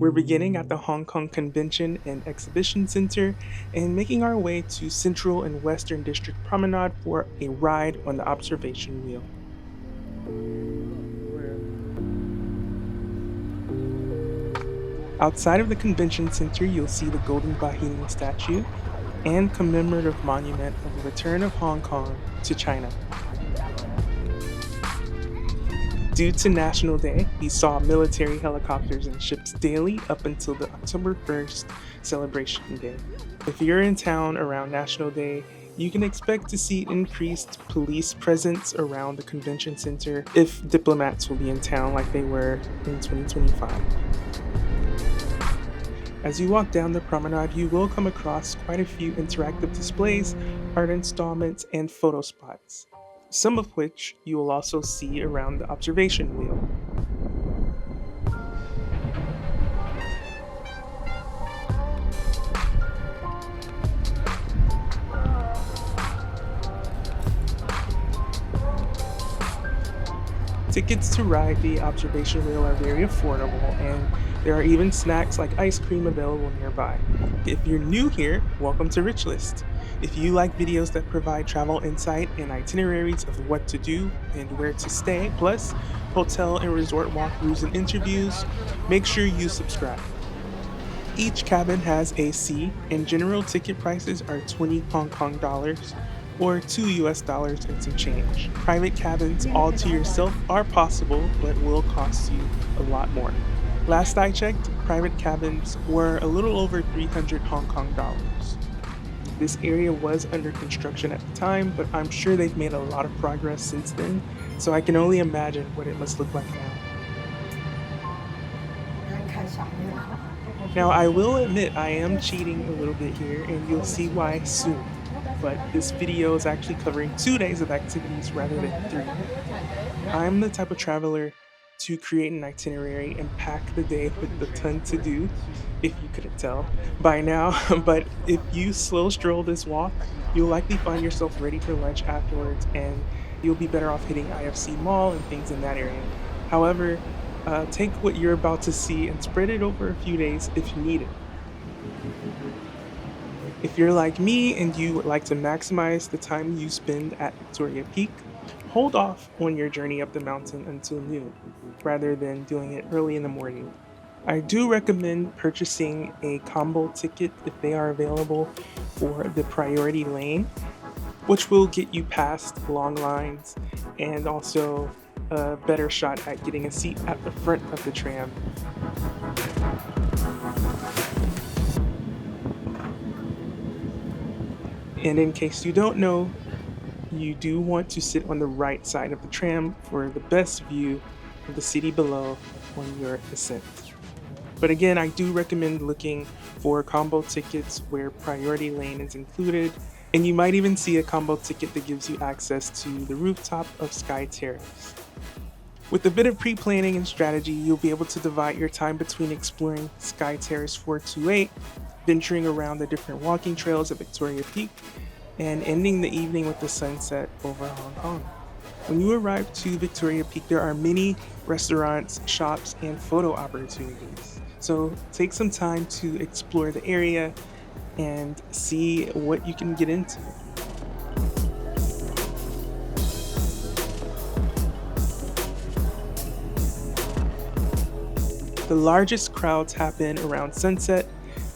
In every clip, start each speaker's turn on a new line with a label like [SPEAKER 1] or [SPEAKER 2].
[SPEAKER 1] We're beginning at the Hong Kong Convention and Exhibition Center and making our way to Central and Western District Promenade for a ride on the observation wheel. Outside of the convention center, you'll see the Golden Bahini statue and commemorative monument of the return of Hong Kong to China. Due to National Day, we saw military helicopters and ships daily up until the October 1st celebration day. If you're in town around National Day, you can expect to see increased police presence around the convention center if diplomats will be in town like they were in 2025. As you walk down the promenade, you will come across quite a few interactive displays, art installments, and photo spots, some of which you will also see around the observation wheel. Tickets to ride the observation wheel are very affordable, and there are even snacks like ice cream available nearby. If you're new here, welcome to Rich List. If you like videos that provide travel insight and itineraries of what to do and where to stay, plus hotel and resort walkthroughs and interviews, make sure you subscribe. Each cabin has AC, and general ticket prices are 20 Hong Kong dollars or $2 and some change. Private cabins all to yourself are possible, but will cost you a lot more. Last I checked, private cabins were a little over 300 Hong Kong dollars. This area was under construction at the time, but I'm sure they've made a lot of progress since then, so I can only imagine what it must look like now. Now, I will admit I am cheating a little bit here, and you'll see why soon. But this video is actually covering 2 days of activities rather than 3. I'm the type of traveler to create an itinerary and pack the day with a ton to do, if you couldn't tell by now. But if you slow stroll this walk, you'll likely find yourself ready for lunch afterwards, and you'll be better off hitting IFC Mall and things in that area. However, take what you're about to see and spread it over a few days if you need it. If you're like me and you would like to maximize the time you spend at Victoria Peak, hold off on your journey up the mountain until noon, rather than doing it early in the morning. I do recommend purchasing a combo ticket if they are available for the priority lane, which will get you past long lines and also a better shot at getting a seat at the front of the tram. And in case you don't know, you do want to sit on the right side of the tram for the best view of the city below on your ascent. But again, I do recommend looking for combo tickets where priority lane is included, and you might even see a combo ticket that gives you access to the rooftop of Sky Terrace. With a bit of pre-planning and strategy, you'll be able to divide your time between exploring Sky Terrace 428, venturing around the different walking trails at Victoria Peak, and ending the evening with the sunset over Hong Kong. When you arrive to Victoria Peak, there are many restaurants, shops, and photo opportunities. So take some time to explore the area and see what you can get into. The largest crowds happen around sunset,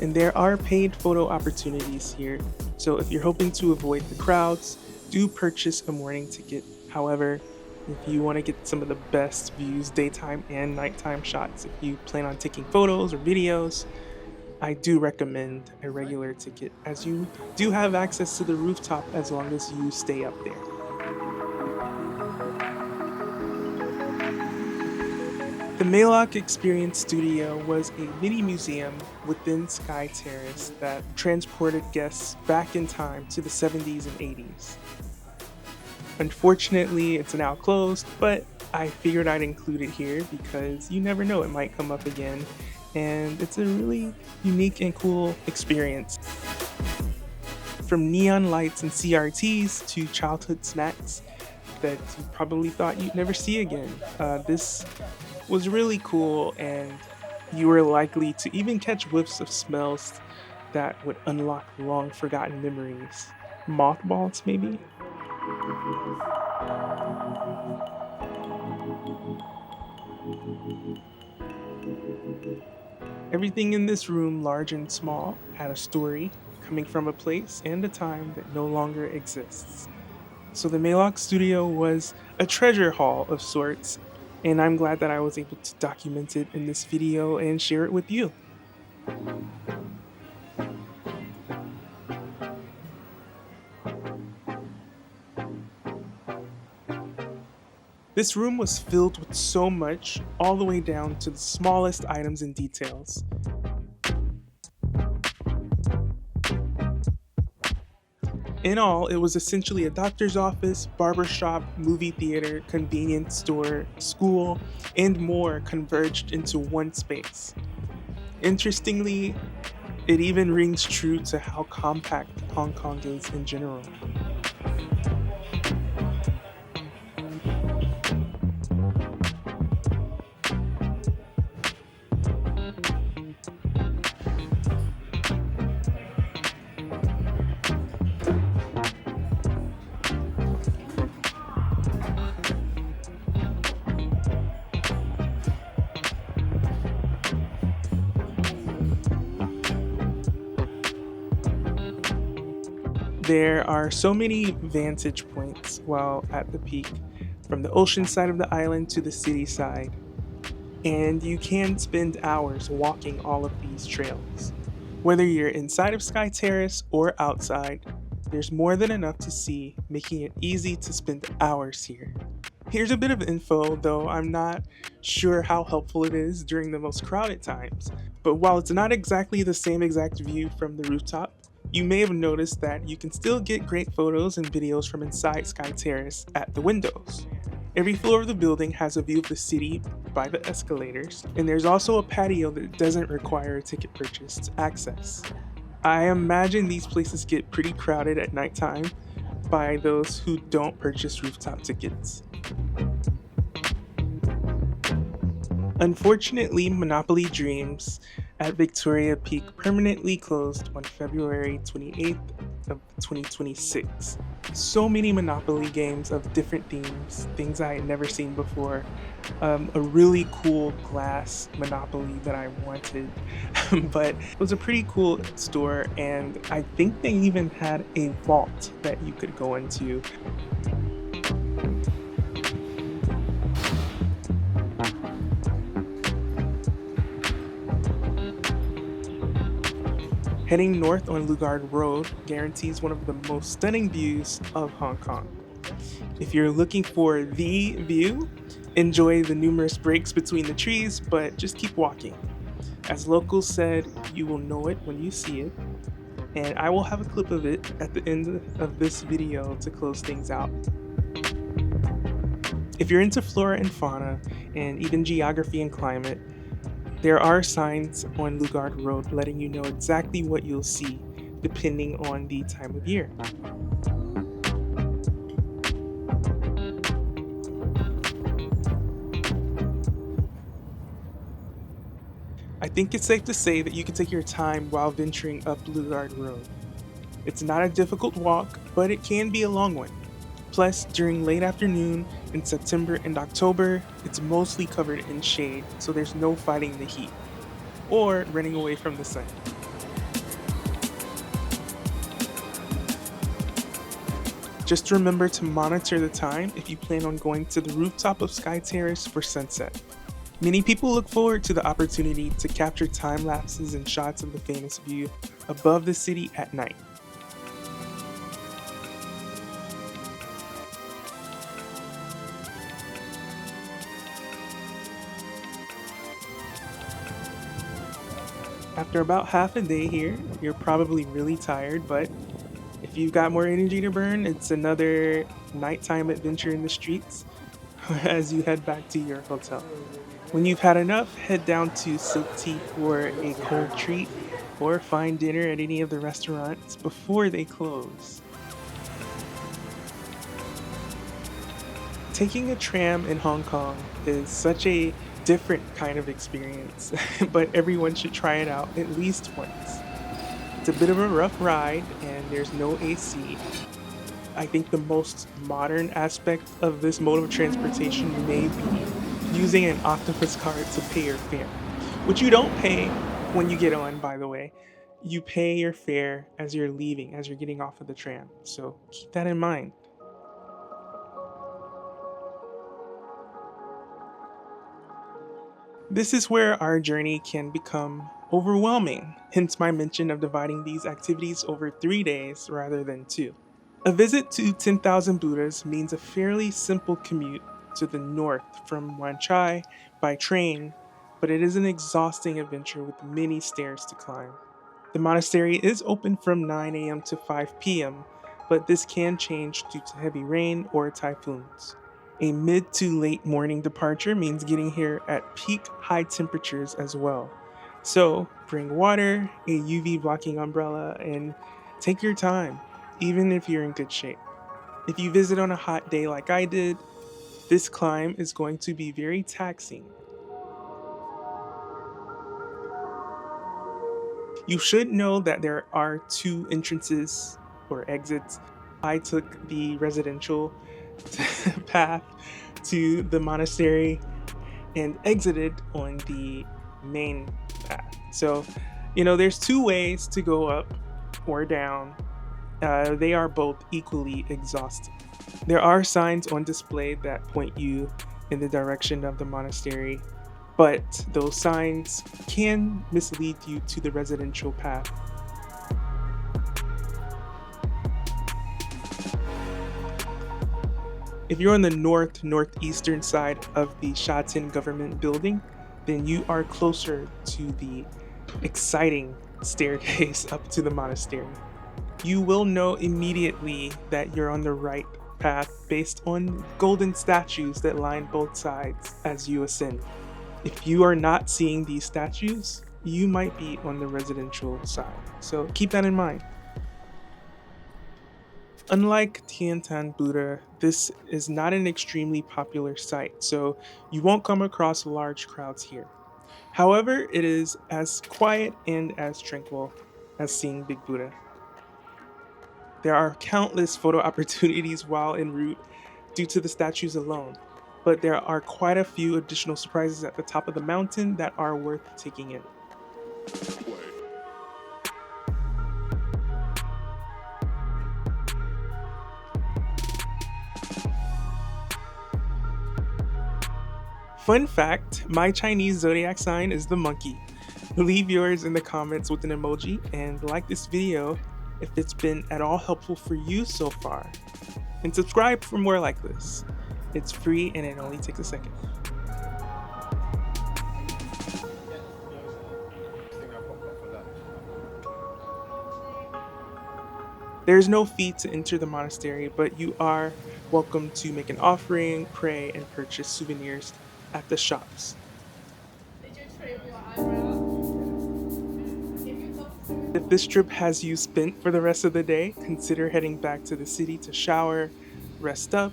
[SPEAKER 1] and there are paid photo opportunities here. So if you're hoping to avoid the crowds, do purchase a morning ticket. However, if you want to get some of the best views, daytime and nighttime shots, if you plan on taking photos or videos, I do recommend a regular ticket, as you do have access to the rooftop as long as you stay up there. The Maylock Experience Studio was a mini museum within Sky Terrace that transported guests back in time to the 70s and 80s. Unfortunately, it's now closed, but I figured I'd include it here because you never know, it might come up again, and it's a really unique and cool experience. From neon lights and CRTs to childhood snacks that you probably thought you'd never see again. This was really cool, and You are likely to even catch whiffs of smells that would unlock long forgotten memories. Mothballs, maybe? Everything in this room, large and small, had a story coming from a place and a time that no longer exists. So the Maylock studio was a treasure haul of sorts, and I'm glad that I was able to document it in this video and share it with you. This room was filled with so much, all the way down to the smallest items and details. In all, it was essentially a doctor's office, barber shop, movie theater, convenience store, school, and more converged into one space. Interestingly, it even rings true to how compact Hong Kong is in general. There are so many vantage points while at the peak, from the ocean side of the island to the city side, and you can spend hours walking all of these trails. Whether you're inside of Sky Terrace or outside, there's more than enough to see, making it easy to spend hours here. Here's a bit of info, though I'm not sure how helpful it is during the most crowded times, but while it's not exactly the same exact view from the rooftop, you may have noticed that you can still get great photos and videos from inside Sky Terrace at the windows. Every floor of the building has a view of the city by the escalators, and there's also a patio that doesn't require a ticket purchase to access. I imagine these places get pretty crowded at nighttime by those who don't purchase rooftop tickets. Unfortunately, Monopoly Dreams at Victoria Peak permanently closed on February 28th of 2026. So many Monopoly games of different themes, things I had never seen before. A really cool glass Monopoly that I wanted, but it was a pretty cool store, and I think they even had a vault that you could go into. Heading north on Lugard Road guarantees one of the most stunning views of Hong Kong. If you're looking for the view, enjoy the numerous breaks between the trees, but just keep walking. As locals said, you will know it when you see it, and I will have a clip of it at the end of this video to close things out. If you're into flora and fauna, and even geography and climate, there are signs on Lugard Road letting you know exactly what you'll see, depending on the time of year. I think it's safe to say that you can take your time while venturing up Lugard Road. It's not a difficult walk, but it can be a long one. Plus, during late afternoon in September and October, it's mostly covered in shade, so there's no fighting the heat or running away from the sun. Just remember to monitor the time if you plan on going to the rooftop of Sky Terrace for sunset. Many people look forward to the opportunity to capture time lapses and shots of the famous view above the city at night. After about half a day here, you're probably really tired, but if you've got more energy to burn, it's another nighttime adventure in the streets as you head back to your hotel. When you've had enough, head down to Silk Tea for a cold treat or find dinner at any of the restaurants before they close. Taking a tram in Hong Kong is such a different kind of experience, but everyone should try it out at least once. It's a bit of a rough ride and there's no AC. I think the most modern aspect of this mode of transportation may be using an octopus card to pay your fare, which you don't pay when you get on, by the way. You pay your fare as you're leaving, as you're getting off of the tram. So keep that in mind. This is where our journey can become overwhelming, hence my mention of dividing these activities over 3 days rather than 2. A visit to 10,000 Buddhas means a fairly simple commute to the north from Wan Chai by train, but it is an exhausting adventure with many stairs to climb. The monastery is open from 9 a.m. to 5 p.m., but this can change due to heavy rain or typhoons. A mid to late morning departure means getting here at peak high temperatures as well. So bring water, a UV blocking umbrella, and take your time, even if you're in good shape. If you visit on a hot day like I did, this climb is going to be very taxing. You should know that there are 2 entrances or exits. I took the residential path to the monastery and exited on the main path. So, there's 2 ways to go up or down. They are both equally exhausting. There are signs on display that point you in the direction of the monastery, but those signs can mislead you to the residential path. If you're on the northeastern side of the Shatin government building, then you are closer to the exciting staircase up to the monastery. You will know immediately that you're on the right path based on golden statues that line both sides as you ascend. If you are not seeing these statues, you might be on the residential side, so keep that in mind. Unlike Tian Tan Buddha, this is not an extremely popular site, so you won't come across large crowds here. However, it is as quiet and as tranquil as seeing Big Buddha. There are countless photo opportunities while en route due to the statues alone, but there are quite a few additional surprises at the top of the mountain that are worth taking in. Fun fact, my Chinese zodiac sign is the monkey. Leave yours in the comments with an emoji and like this video if it's been at all helpful for you so far. And subscribe for more like this. It's free and it only takes a second. There's no fee to enter the monastery, but you are welcome to make an offering, pray, and purchase souvenirs at the shops. If this trip has you spent for the rest of the day, consider heading back to the city to shower, rest up,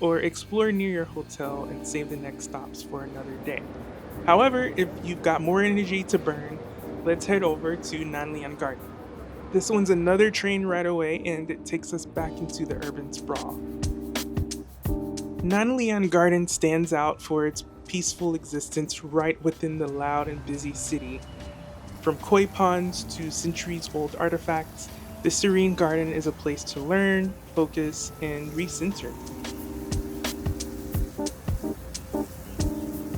[SPEAKER 1] or explore near your hotel and save the next stops for another day. However, if you've got more energy to burn, let's head over to Nan Lian Garden. This one's another train ride away and it takes us back into the urban sprawl. Nan Lian Garden stands out for its peaceful existence right within the loud and busy city. From koi ponds to centuries-old artifacts, this serene garden is a place to learn, focus, and recenter.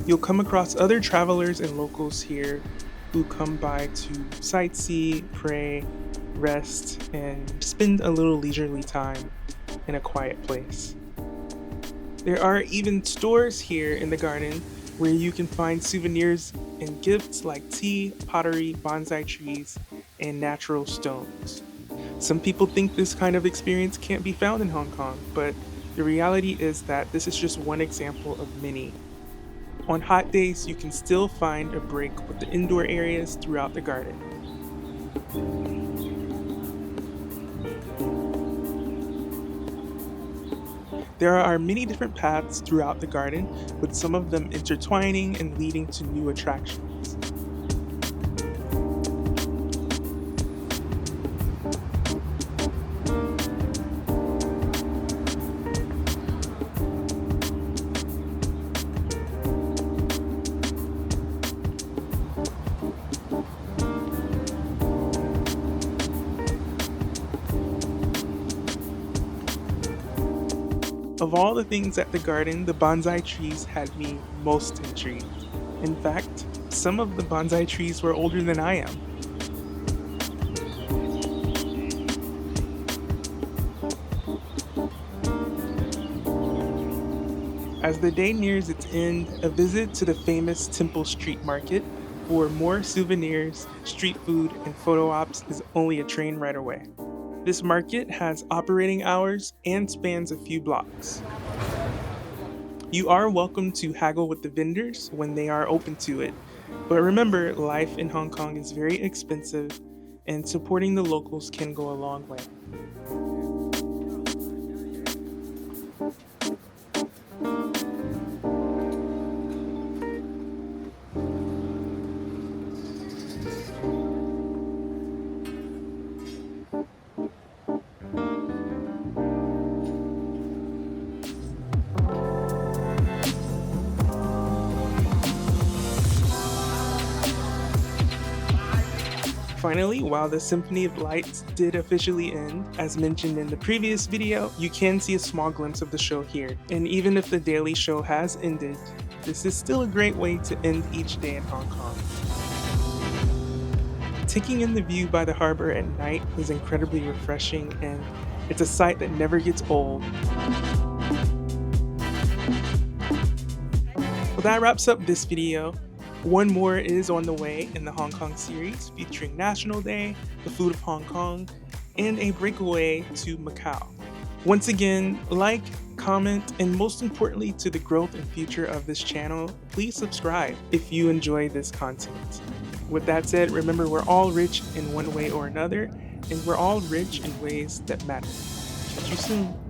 [SPEAKER 1] You'll come across other travelers and locals here who come by to sightsee, pray, rest, and spend a little leisurely time in a quiet place. There are even stores here in the garden where you can find souvenirs and gifts like tea, pottery, bonsai trees, and natural stones. Some people think this kind of experience can't be found in Hong Kong, but the reality is that this is just one example of many. On hot days, you can still find a break with the indoor areas throughout the garden. There are many different paths throughout the garden, with some of them intertwining and leading to new attractions. Of all the things at the garden, the bonsai trees had me most intrigued. In fact, some of the bonsai trees were older than I am. As the day nears its end, a visit to the famous Temple Street Market for more souvenirs, street food, and photo ops is only a train ride away. This market has operating hours and spans a few blocks. You are welcome to haggle with the vendors when they are open to it, but remember, life in Hong Kong is very expensive, and supporting the locals can go a long way. Finally, while the Symphony of Lights did officially end, as mentioned in the previous video, you can see a small glimpse of the show here. And even if the daily show has ended, this is still a great way to end each day in Hong Kong. Taking in the view by the harbor at night is incredibly refreshing, and it's a sight that never gets old. Well, that wraps up this video. One more is on the way in the Hong Kong series, featuring National Day, the food of Hong Kong, and a breakaway to Macau. Once again, like, comment, and most importantly to the growth and future of this channel, please subscribe if you enjoy this content. With that said, remember we're all rich in one way or another, and we're all rich in ways that matter. Catch you soon.